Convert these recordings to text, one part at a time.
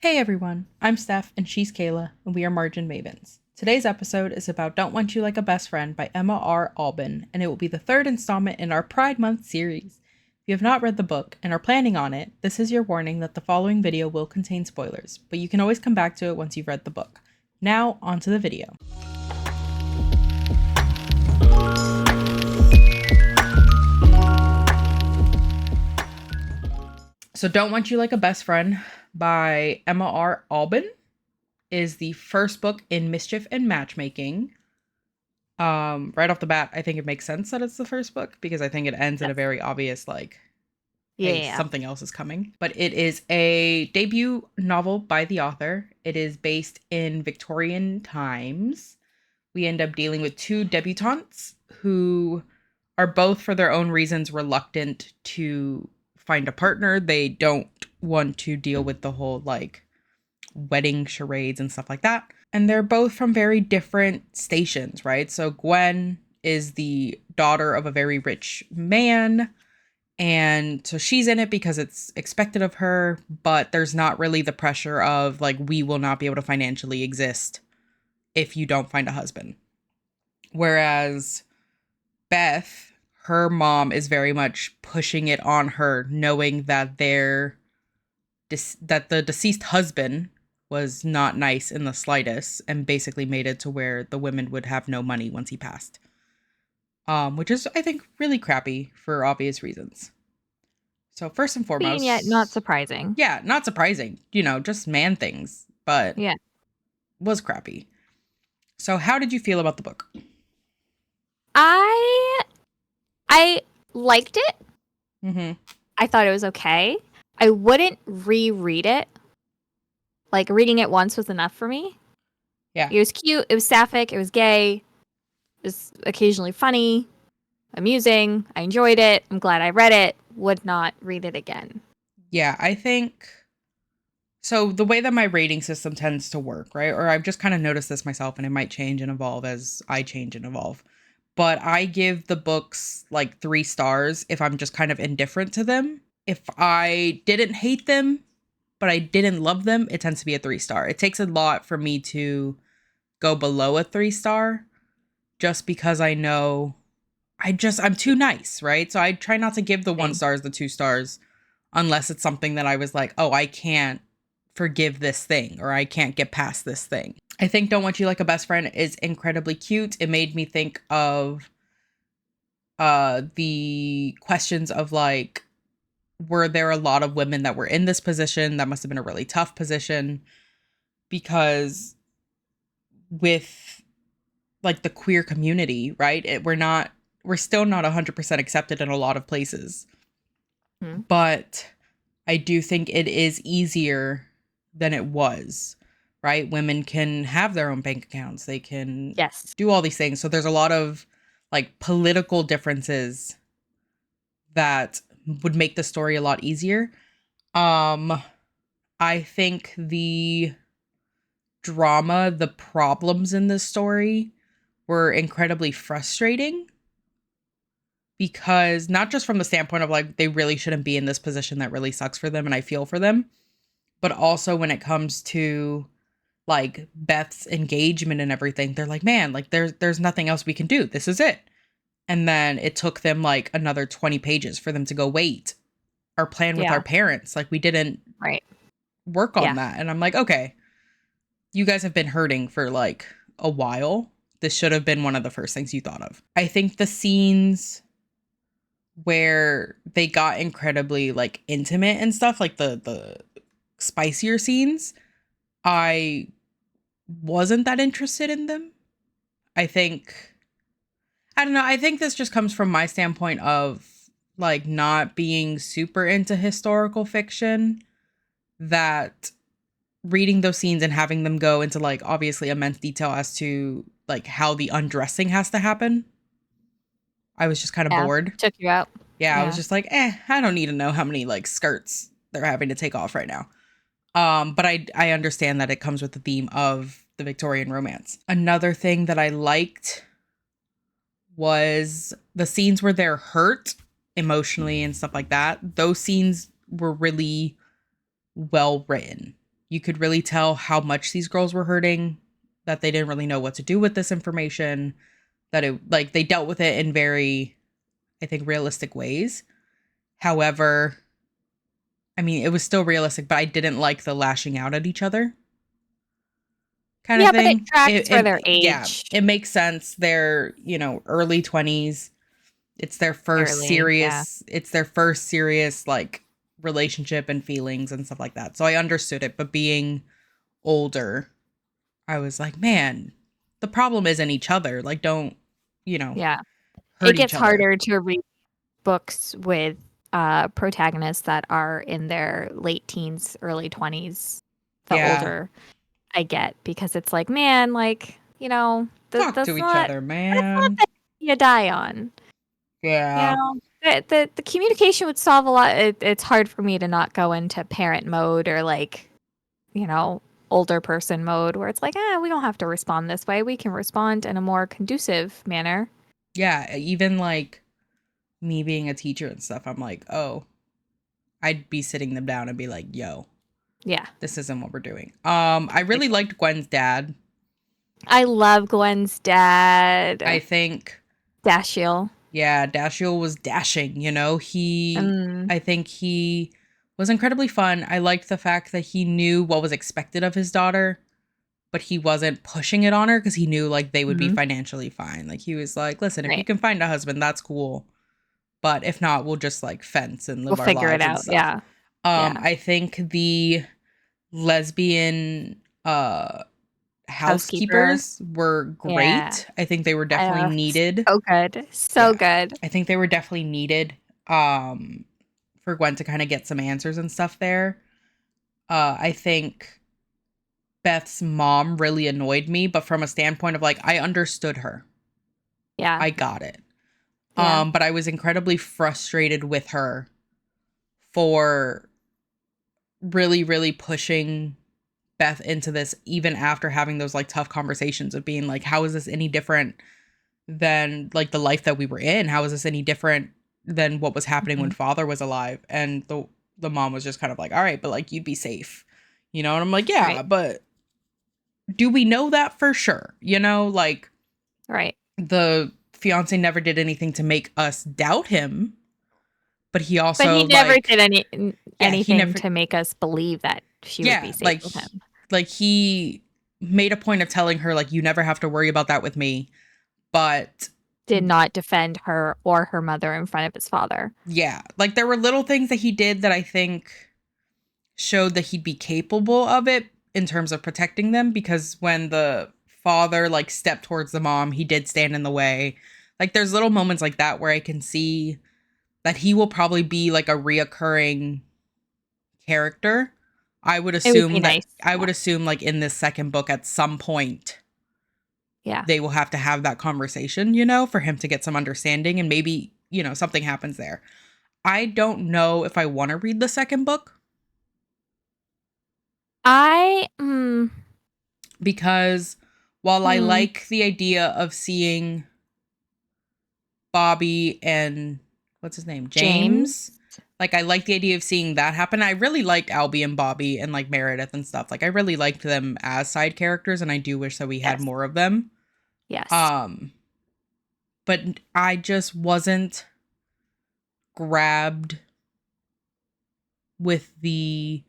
Hey everyone, I'm Steph and she's Kayla, and we are Margin Mavens. Today's episode is about Don't Want You Like a Best Friend by Emma R. Alban, and it will be the third installment in our Pride Month series. If you have not read the book and are planning on it, this is your warning that the following video will contain spoilers, but you can always come back to it once you've read the book. Now, on to the video. So Don't Want You Like a Best Friend by Emma R. Alban is the first book in Mischief and Matchmaking. Right off the bat, I think it makes sense that it's the first book because I think it ends in a very obvious, like, hey, something else is coming. But it is a debut novel by the author. It is based in Victorian times. We end up dealing with two debutantes who are both, for their own reasons, reluctant to find a partner. They don't want to deal with the whole, like, wedding charades and stuff like that. And they're both from very different stations, right? So Gwen is the daughter of a very rich man. And so she's in it because it's expected of her, but there's not really the pressure of, like, we will not be able to financially exist if you don't find a husband. Whereas Beth, her mom is very much pushing it on her, knowing that that the deceased husband was not nice in the slightest and basically made it to where the women would have no money once he passed. Which is, I think, really crappy for obvious reasons. So first and foremost... Yet not surprising. Yeah, not surprising. You know, just man things. But yeah, was crappy. So how did you feel about the book? I liked it. Mm-hmm. I thought it was okay. I wouldn't reread it. Like, reading it once was enough for me. Yeah. It was cute. It was sapphic. It was gay. It was occasionally funny, amusing. I enjoyed it. I'm glad I read it. Would not read it again. Yeah, I think... So the way that my rating system tends to work, right? Or I've just kind of noticed this myself, and it might change and evolve as I change and evolve. But I give the books like 3 stars if I'm just kind of indifferent to them. If I didn't hate them, but I didn't love them, it tends to be a 3-star. It takes a lot for me to go below a 3-star just because I know I'm too nice, right? So I try not to give the 1 stars, the 2 stars, unless it's something that I was like, oh, I can't forgive this thing or I can't get past this thing. I think Don't Want You Like a Best Friend is incredibly cute. It made me think of the questions of, like, were there a lot of women that were in this position? That must have been a really tough position because with, like, the queer community, right? We're still not 100% accepted in a lot of places. Mm-hmm. But I do think it is easier than it was, right? Women can have their own bank accounts. They can do all these things. So there's a lot of, like, political differences that would make the story a lot easier. I think the drama, the problems in this story were incredibly frustrating because not just from the standpoint of, like, they really shouldn't be in this position that really sucks for them and I feel for them, but also when it comes to, like, Beth's engagement and everything, they're like, man, like, there's nothing else we can do. This is it. And then it took them, like, another 20 pages for them to go, wait, our plan with our parents, like, we didn't work on that. And I'm like, okay, you guys have been hurting for, like, a while. This should have been one of the first things you thought of. I think the scenes where they got incredibly, like, intimate and stuff, like the spicier scenes, I wasn't that interested in them. I don't know. I think this just comes from my standpoint of, like, not being super into historical fiction, that reading those scenes and having them go into, like, obviously immense detail as to, like, how the undressing has to happen. I was just kind of bored. Took you out. Yeah, I was just like, I don't need to know how many, like, skirts they're having to take off right now. But I understand that it comes with the theme of the Victorian romance. Another thing that I liked was the scenes where they're hurt emotionally and stuff like that. Those scenes were really well written. You could really tell how much these girls were hurting, that they didn't really know what to do with this information, that it like they dealt with it in very, I think, realistic ways. However, I mean, it was still realistic, but I didn't like the lashing out at each other kind of Yeah, but it thing. tracks for their Yeah, age. it makes sense. They're, early 20s. Barely, yeah. It's their first serious like relationship and feelings and stuff like that. So I understood it, but being older, I was like, man, the problem isn't each other. Like, don't, you know, Yeah. It hurt each gets other. harder to read books with protagonists that are in their late teens, early 20s, the Yeah. older I get, because it's like, man, like, Talk to each other, that's not man. the you die on. You Yeah. know, the communication would solve a lot. It's hard for me to not go into parent mode or like, you know, older person mode where it's like, we don't have to respond this way. We can respond in a more conducive manner. Yeah. Even like me being a teacher and stuff, I'm like, oh, I'd be sitting them down and be like, yo, Yeah. this isn't what we're doing. I really liked Gwen's dad. I love Gwen's I dad, think, Dashiell. yeah, Dashiell was dashing, Mm, I think he was incredibly fun. I liked the fact that he knew what was expected of his daughter, but he wasn't pushing it on her because he knew like they would be hmm financially fine. Like he was like, listen, if you Right. can find a husband, that's cool. But if not, we'll just like fence and We'll live our figure it lives and out. stuff. Yeah. Yeah. I think the lesbian Housekeeper. housekeepers were Yeah. great. I think they were definitely needed. So good. So Yeah. good. I think they were definitely needed for Gwen to kind of get some answers and stuff there. I think Beth's mom really annoyed me, but from a standpoint of like I understood her. Yeah. I got it. Yeah. But I was incredibly frustrated with her for really, really pushing Beth into this, even after having those like tough conversations of being like, how is this any different than like the life that we were in? How is this any different than what was happening when Mhm. father was alive? And the mom was just kind of like, all right, but like you'd be safe, And I'm like, yeah, Right. but do we know that for sure? Like Right. the fiance never did anything to make us doubt him, but he But he also never did like, yeah, he anything never, to make us believe that she would be yeah, safe with him. like he made a point of telling her like you never have to worry about that with me, but Did not defend her or her mother in front of his father. yeah, like there were little things that he did that I think showed that he'd be capable of it in terms of protecting them, because when the father like stepped towards the mom, he did stand in the way. Like there's little moments like that where I can see that he will probably be like a reoccurring character. It would be nice. I Yeah. would assume like in this second book at some point Yeah. they will have to have that conversation, for him to get some understanding, and maybe, something happens there. I don't know if I want to read the second book I mm, because while I mm, like the idea of seeing Bobby and what's his name? James. James. Like I like the idea of seeing that happen. I really liked Albie and Bobby and like Meredith and stuff. Like I really liked them as side characters, and I do wish that we had Yes. more of them. Yes. Um but I just wasn't grabbed with the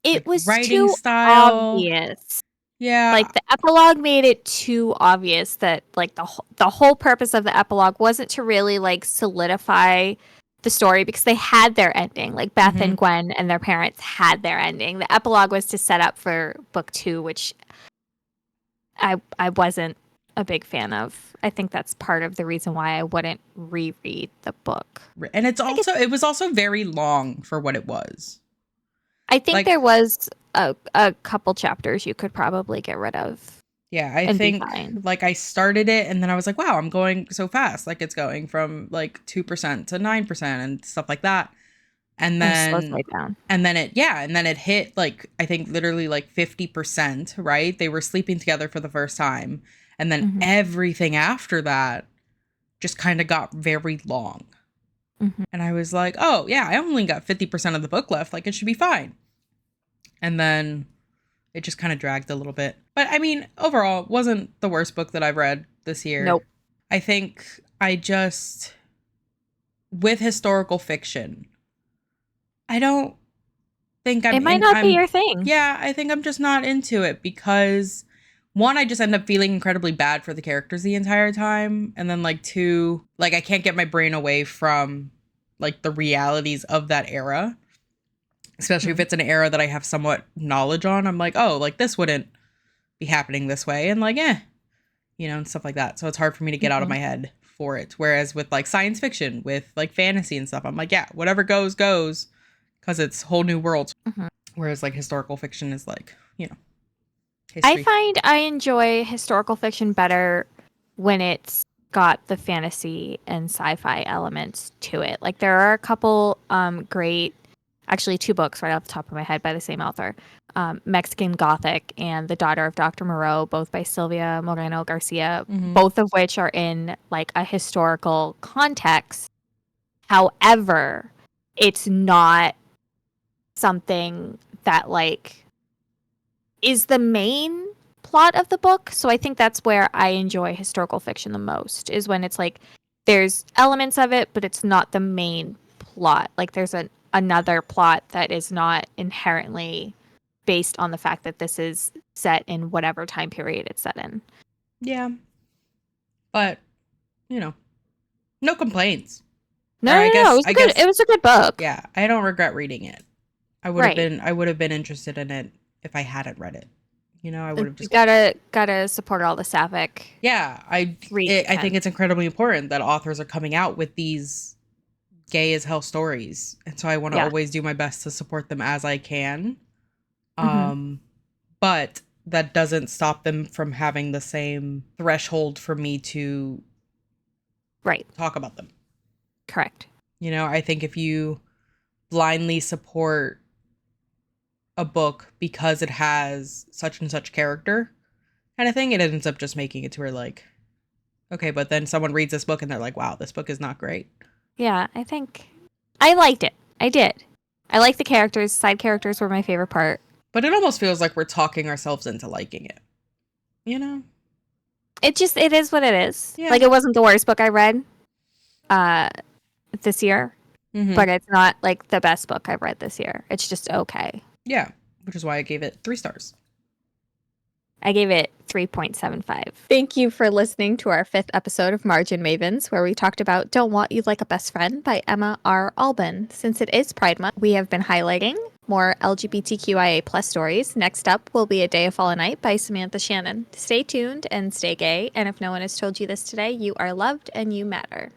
It like was writing too style. obvious. Yeah. Like the epilogue made it too obvious that like the whole purpose of the epilogue wasn't to really like solidify the story, because they had their ending. Like Beth Mhm. and Gwen and their parents had their ending. The epilogue was to set up for book 2, which I wasn't a big fan of. I think that's part of the reason why I wouldn't reread the book. And Like it was also very long for what it was. I think Like there was a couple chapters you could probably get rid of yeah, I and be think fine. like I started it and then I was like, wow, I'm going so fast. Like it's going from like 2% to 9% and stuff like that. And And it slows then right down. and then it hit like I think literally like 50%, right? They were sleeping together for the first time. And then hmm everything after that just kind of got very long. hmm And I was like, "Oh, yeah, I only got 50% of the book left. Like it should be fine." And then It just kind of dragged a little bit. But I mean, overall, it wasn't the worst book that I've read this year. Nope. I think I just, with historical fiction, I don't think It might not be your thing. yeah, I think I'm just not into it because one, I just end up feeling incredibly bad for the characters the entire time. And then like two, like I can't get my brain away from like the realities of that era. Especially if it's an era that I have somewhat knowledge on. I'm like, oh, like this wouldn't be happening this way. And like, and stuff like that. So it's hard for me to get out of my head for it. Whereas with like science fiction, with like fantasy and stuff, I'm like, yeah, whatever goes, goes. Because it's whole new worlds. Whereas like historical fiction is like, history. I find I enjoy historical fiction better when it's got the fantasy and sci-fi elements to it. Like there are a couple great, actually 2 books right off the top of my head by the same author, Mexican Gothic and The Daughter of Dr. Moreau, both by Silvia Moreno Garcia, both of which are in like a historical context. However, it's not something that like is the main plot of the book. So I think that's where I enjoy historical fiction the most, is when it's like there's elements of it, but it's not the main plot. Like there's another plot that is not inherently based on the fact that this is set in whatever time period it's set in. Yeah. But, no complaints. No, it was a good book. Yeah, I don't regret reading it. I would have been interested in it if I hadn't read it. I would have just gotta support all the sapphic. Yeah, I think it's incredibly important that authors are coming out with these gay as hell stories, and so I want to always do my best to support them as I can. But that doesn't stop them from having the same threshold for me to talk about them. Correct. I think if you blindly support a book because it has such and such character kind of thing, it ends up just making it to where like, okay, but then someone reads this book and they're like, wow, this book is not great. Yeah, I think I liked it. I did. I like the characters. Side characters were my favorite part. But it almost feels like we're talking ourselves into liking it. It is what it is. Yeah. Like it wasn't the worst book I read this year, but it's not like the best book I've read this year. It's just okay. Yeah, which is why I gave it 3 stars. I gave it 3.75. Thank you for listening to our 5th episode of Margin Mavens, where we talked about Don't Want You Like a Best Friend by Emma R. Alban. Since it is Pride Month, we have been highlighting more LGBTQIA plus stories. Next up will be A Day of Fallen Night by Samantha Shannon. Stay tuned and stay gay, and if no one has told you this today, you are loved and you matter.